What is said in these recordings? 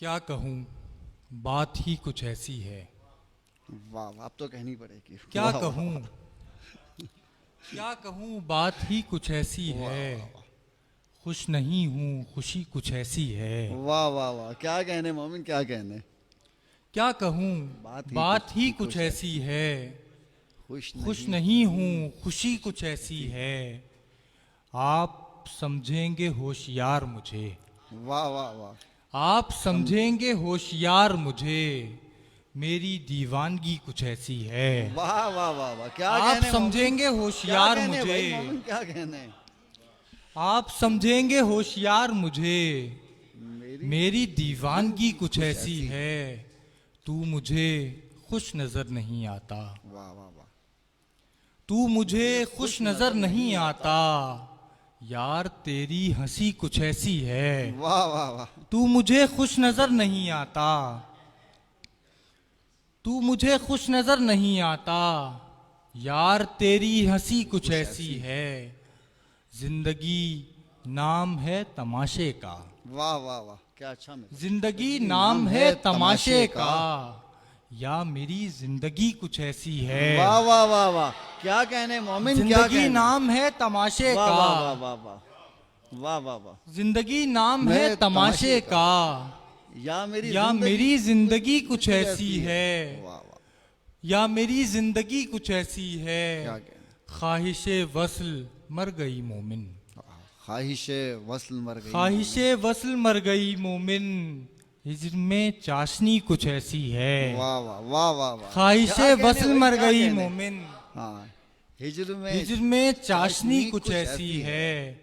क्या कहूँ, बात ही कुछ ऐसी है। वाह वाह, अब तो कहनी पड़ेगी। क्या वाह, वाह, कहूँ, क्या कहूँ, बात ही कुछ ऐसी है। खुश नहीं हूँ, खुशी कुछ ऐसी है। वाह वाह वाह, क्या कहने मोमिन, क्या कहने। क्या कहूँ, बात ही कुछ खुश ऐसी है। खुश नहीं। नहीं हूँ, खुशी कुछ ऐसी है। आप समझेंगे होशियार मुझे। वाह वाह वाह। आप समझेंगे होशियार मुझे। मेरी दीवानगी कुछ ऐसी है। वाह वाह वाह वाह, क्या आप कहने मोमिन, समझेंगे क्या होशियार कहने मुझे। भाई मोमिन, क्या कहने। आप समझेंगे होशियार मुझे। मेरी मेरी दीवानगी कुछ कुछ ऐसी ऐसी। है। तू मुझे खुश नजर नहीं आता। वाह वाह वाह। तू मुझे खुश नजर नहीं आता। यार तेरी हंसी कुछ ऐसी है। वाह वाह वाह। तू मुझे खुश नजर नहीं आता। तू मुझे खुश नजर नहीं आता। यार तेरी हंसी कुछ ऐसी है। जिंदगी नाम है तमाशे का। वाह वाह वाह, क्या अच्छा मिला। जिंदगी नाम है तमाशे का। या मेरी जिंदगी कुछ ऐसी है। वाह वाह वाह वाह, क्या कहने मोमिन, क्या जिंदगी कहने। नाम है तमाशे वाह का। वाह वाह वाह वाह। वाह वाह वाह। जिंदगी नाम है मैं तमाशे का। या जिंदगी मेरी जिंदगी कुछ ऐसी है। वाह वाह, या मेरी जिंदगी कुछ ऐसी है। क्या कहने। ख्वाहिश वसल मर गई मोमिन। ख्वाहिश वस्ल मर गई। ख्वाहिश वसल मर गई मोमिन। हिज्र में चाशनी कुछ ऐसी है। वाह वाह वाह वाह वाह, ख्वाहिश क्या कहने वसल भाई, मर क्या गई कहने। मोमिन। हाँ, हिज्र में हिज्र में चाशनी कुछ ऐसी है।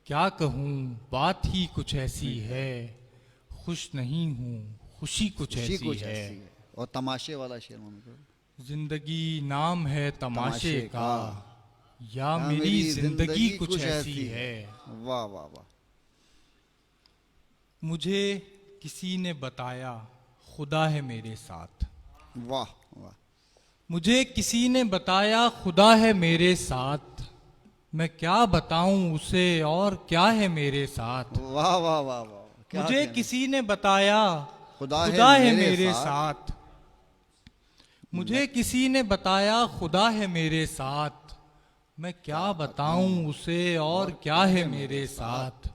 क्या कहूँ, बात ही कुछ ऐसी है। खुश नहीं हूँ, खुशी कुछ खुशी ऐसी कुछ है। ऐसी है। और तमाशे वाला शेर मोमिन को। जिंदगी नाम है तमाशे तमाशे का। या या मेरी जिंदगी कुछ ऐसी है। वाह वाह वाह। मुझे किसी ने बताया खुदा है मेरे साथ। वाह वाह। मुझे किसी ने बताया खुदा है मेरे साथ। मैं क्या बताऊं उसे और क्या है मेरे साथ। वाह वाह वाह वाह, क्या मुझे कहने। किसी ने बताया खुदा खुदा है मेरे मेरे साथ। साथ। मैं मुझे किसी ने बताया खुदा है मेरे साथ। मैं क्या बताऊं उसे और क्या है मेरे साथ।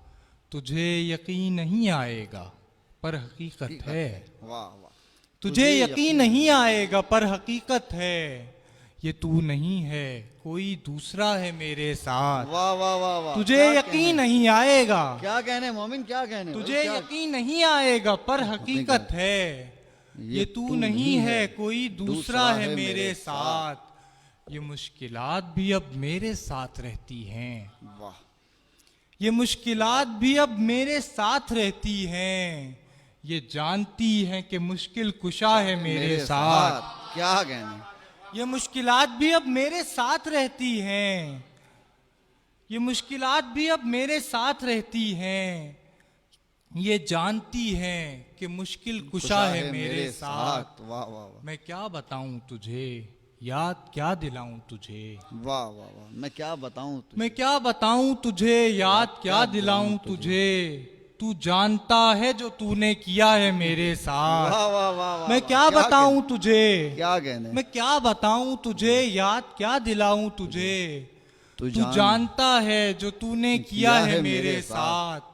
तुझे यकीन नहीं आएगा पर हकीकत है। वाह वाह। तुझे यकीन नहीं आएगा पर हकीकत है। ये तू नहीं है कोई दूसरा है मेरे साथ। वाह वाह वाह वाह, तुझे क्या यकीन कहने। नहीं आएगा। क्या कहने मोमिन, क्या कहने भाई, तुझे क्या। यकीन नहीं आएगा पर हकीकत है। ये तू नहीं है कोई दूसरा है मेरे साथ। ये मुश्किलात भी अब मेरे साथ रहती हैं। वाह। ये मुश्किलात भी अब मेरे साथ रहती हैं। ये जानती हैं कि मुश्किल कुशा है मेरे साथ। क्या कहने। ये मुश्किलात भी अब मेरे साथ रहती हैं। ये मुश्किलात भी अब मेरे साथ रहती हैं। ये जानती हैं कि मुश्किल कुशा है मेरे साथ। वाह वाह वाह। मैं क्या बताऊं तुझे, याद क्या दिलाऊं तुझे। वाह वाह वाह, मैं क्या बताऊं तुझे। मैं क्या बताऊं तुझे, याद क्या दिलाऊं तुझे। तू जानता है जो तूने किया है मेरे साथ। वाह वाह वाह वाह, मैं क्या बताऊं तुझे। क्या कहने। मैं क्या बताऊं तुझे, याद क्या दिलाऊं तुझे। तू तू जानता है जो तूने किया है मेरे साथ।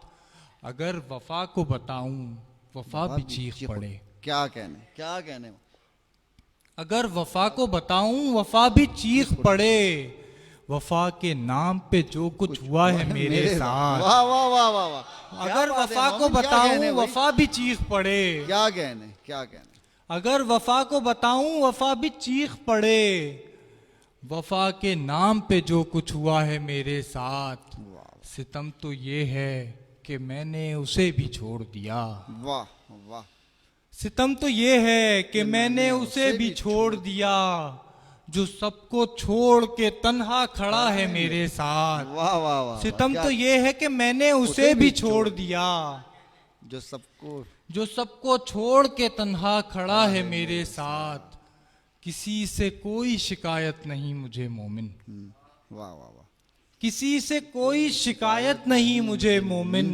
अगर वफा को बताऊं वफा भी चीख पड़े। क्या कहने, क्या कहने। अगर वफा को बताऊं वफा भी चीख पड़े। वफा के नाम पे जो कुछ हुआ है मेरे साथ। वाह वाह वाह वाह वाह। अगर वफा को बताऊं वफा भी चीख पड़े। क्या कहने, क्या कहने। अगर वफा को बताऊं वफा भी चीख पड़े। वफा के नाम पे जो कुछ हुआ है मेरे साथ। सितम तो ये है कि मैंने उसे भी छोड़ दिया। वाह वाह। सितम तो ये है कि मैंने उसे भी छोड़ दिया। जो सबको छोड़ के तन्हा खड़ा है मेरे साथ। वाह वाह वाह। सितम तो ये है कि मैंने उसे भी छोड़ दिया। जो सबको छोड़ के तन्हा खड़ा है मेरे साथ। किसी से कोई शिकायत नहीं मुझे मोमिन। वाह वाह वाह। किसी से कोई शिकायत नहीं मुझे मोमिन।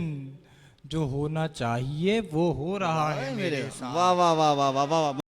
जो होना चाहिए वो हो रहा है मेरे साथ। वाह वाह वाह वाह वाह वाह वाह